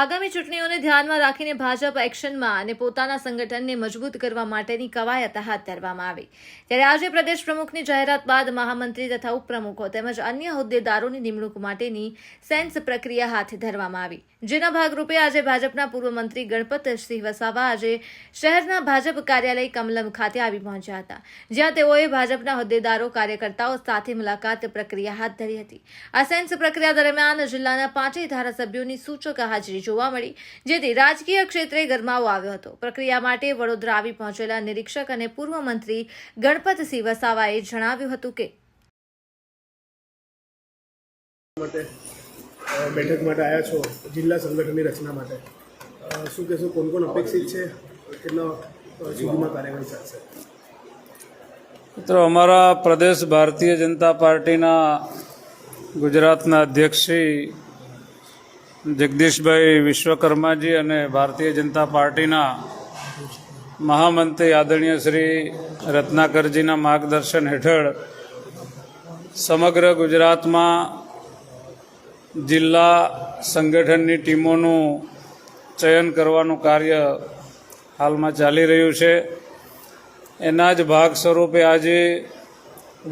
આગામી ચૂંટણીઓને ધ્યાનમાં રાખીને ભાજપ એક્શનમાં અને પોતાના સંગઠનને મજબૂત કરવા માટેની કવાયત હાથ ધરવામાં આવી। ત્યારે આજે પ્રદેશ પ્રમુખની જાહેરાત બાદ મહામંત્રી તથા ઉપપ્રમુખો તેમજ અન્ય હોદ્દેદારોની નિમણૂક માટેની સેન્સ પ્રક્રિયા હાથ ધરવામાં આવી, જેના ભાગરૂપે આજે ભાજપના પૂર્વ મંત્રી ગણપતસિંહ વસાવા આજે શહેરના ભાજપ કાર્યાલય કમલમ ખાતે આવી પહોંચ્યા હતા, જ્યાં તેઓએ ભાજપના હોદ્દેદારો કાર્યકર્તાઓ સાથે મુલાકાત પ્રક્રિયા હાથ ધરી હતી। આ સેન્સ પ્રક્રિયા દરમિયાન જિલ્લાના 5 ધારાસભ્યોની સૂચક હાજરી જોવા મળી, જેથી રાજકીય ક્ષેત્રે ગરમાવો આવ્યો હતો। પ્રક્રિયા માટે વડોદરા આવી પહોંચેલા નિરીક્ષક અને પૂર્વ મંત્રી ગણપતસિંહ વસાવાએ જણાવ્યું હતું કે બેઠક માટે આવ્યા છો જિલ્લા સંગઠનની રચના માટે, શું કહેશો? કોણ કોણ અપેક્ષિત છે? કેટલા સુધીમાં કાર્યવાહી ચાલશે? મિત્રો, અમારા પ્રદેશ ભારતીય જનતા પાર્ટીના ગુજરાતના અધ્યક્ષ શ્રી જગદીશભાઈ વિશ્વકર્માજી અને ભારતીય જનતા પાર્ટીના મહામંત્રી આદરણીય શ્રી રત્નાકરજીના માર્ગદર્શન હેઠળ સમગ્ર ગુજરાતમાં જિલ્લા સંગઠનની ટીમોનું ચયન કરવાનું કાર્ય હાલમાં ચાલી રહ્યું છે। એના જ ભાગ સ્વરૂપે આજે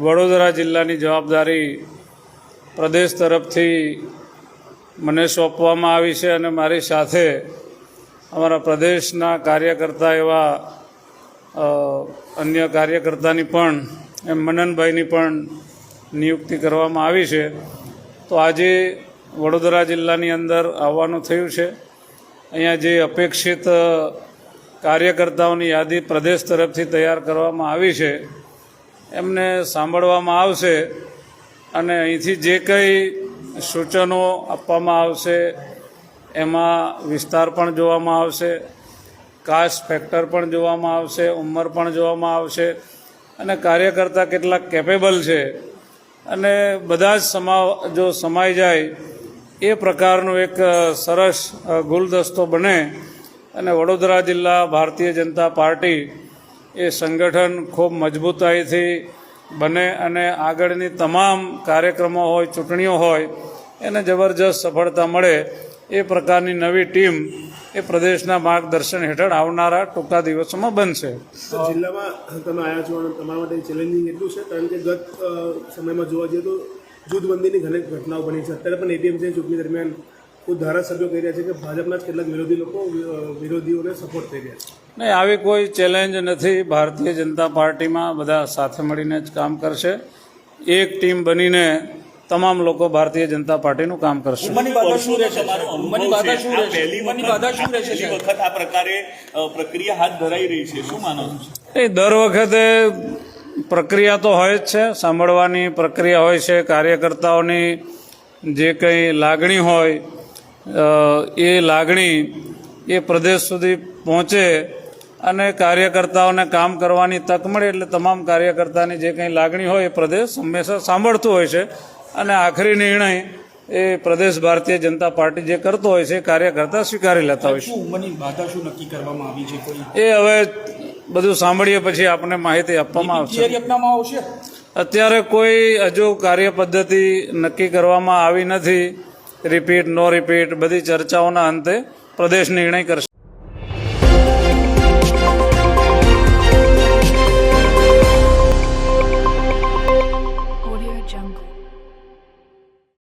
વડોદરા જિલ્લાની જવાબદારી પ્રદેશ તરફથી મને સોંપવામાં આવી છે અને મારી સાથે અમારા પ્રદેશના કાર્યકર્તા એવા અન્ય કાર્યકર્તાની પણ મનનભાઈની પણ નિયુક્તિ કરવામાં આવી છે। તો આજે વડોદરા જિલ્લાની અંદર આવવાનું થયું છે। અહીંયા જે અપેક્ષિત કાર્યકર્તાઓની યાદી પ્રદેશ તરફથી તૈયાર કરવામાં આવી છે એમને સાંભળવામાં આવશે અને અહીંથી જે કંઈ સૂચનો આપવામાં આવશે એમાં વિસ્તાર પણ જોવામાં આવશે, કાસ્ટ ફેક્ટર પણ જોવામાં આવશે, ઉંમર પણ જોવામાં આવશે અને કાર્યકર્તા કેટલા કેપેબલ છે અને બધા જ જો સમાઈ જાય એ પ્રકારનું એક સરસ ગુલદસ્તો બને અને વડોદરા જિલ્લા ભારતીય જનતા પાર્ટી એ સંગઠન ખૂબ મજબૂતાઈથી બને અને આગળની તમામ કાર્યક્રમો હોય, ચૂંટણીઓ હોય એને જબરજસ્ત સફળતા મળે એ પ્રકારની નવી ટીમ એ પ્રદેશના માર્ગદર્શન હેઠળ આવનારા ટૂંકા દિવસોમાં બનશે। જિલ્લામાં તમે આવ્યા છો અને તમારા માટે ચેલેન્જિંગ એટલું છે કારણ કે ગત સમયમાં જોવા જઈએ તો જૂથબંધીની ઘણી ઘટનાઓ બની છે। અત્યારે પણ એટીએમસી ચૂંટણી દરમિયાન ખુદ ધારાસભ્યો કહી રહ્યા છે કે ભાજપના જ કેટલાક વિરોધીઓને સપોર્ટ કરી રહ્યા છે। નહીં, આવી કોઈ ચેલેન્જ નથી। ભારતીય જનતા પાર્ટીમાં બધા સાથે મળીને જ કામ કરશે। એક ટીમ બનીને તમામ લોકો ભારતીય જનતા પાર્ટીનું કામ કરશે। પ્રક્રિયા હાથ ધરાઈ રહી છે, શું માનો છો? દર વખતે પ્રક્રિયા તો હોય જ છે, સાંભળવાની પ્રક્રિયા હોય છે, કાર્યકર્તાઓની જે કંઈ લાગણી હોય એ લાગણી એ પ્રદેશ સુધી પહોંચે અને કાર્યકર્તાઓને કામ કરવાની તક મળે એટલે તમામ કાર્યકર્તાની જે કંઈ લાગણી હોય એ પ્રદેશ હંમેશા સાંભળતું હોય છે અને આખરી નિર્ણય એ પ્રદેશ ભારતીય જનતા પાર્ટી જે કરતો હોય છે એ કાર્યકર્તા સ્વીકારી લેતા હોય છે। ઉંમરની બાધા શું નક્કી કરવામાં આવી છે? એ હવે બધું સાંભળીએ પછી આપણને માહિતી આપવામાં આવશે। અત્યારે કોઈ હજુ કાર્ય પદ્ધતિ નક્કી કરવામાં આવી નથી। રિપીટ નો રિપીટ બધી ચર્ચાઓના અંતે પ્રદેશ નિર્ણય કરશે। Audio Jungle.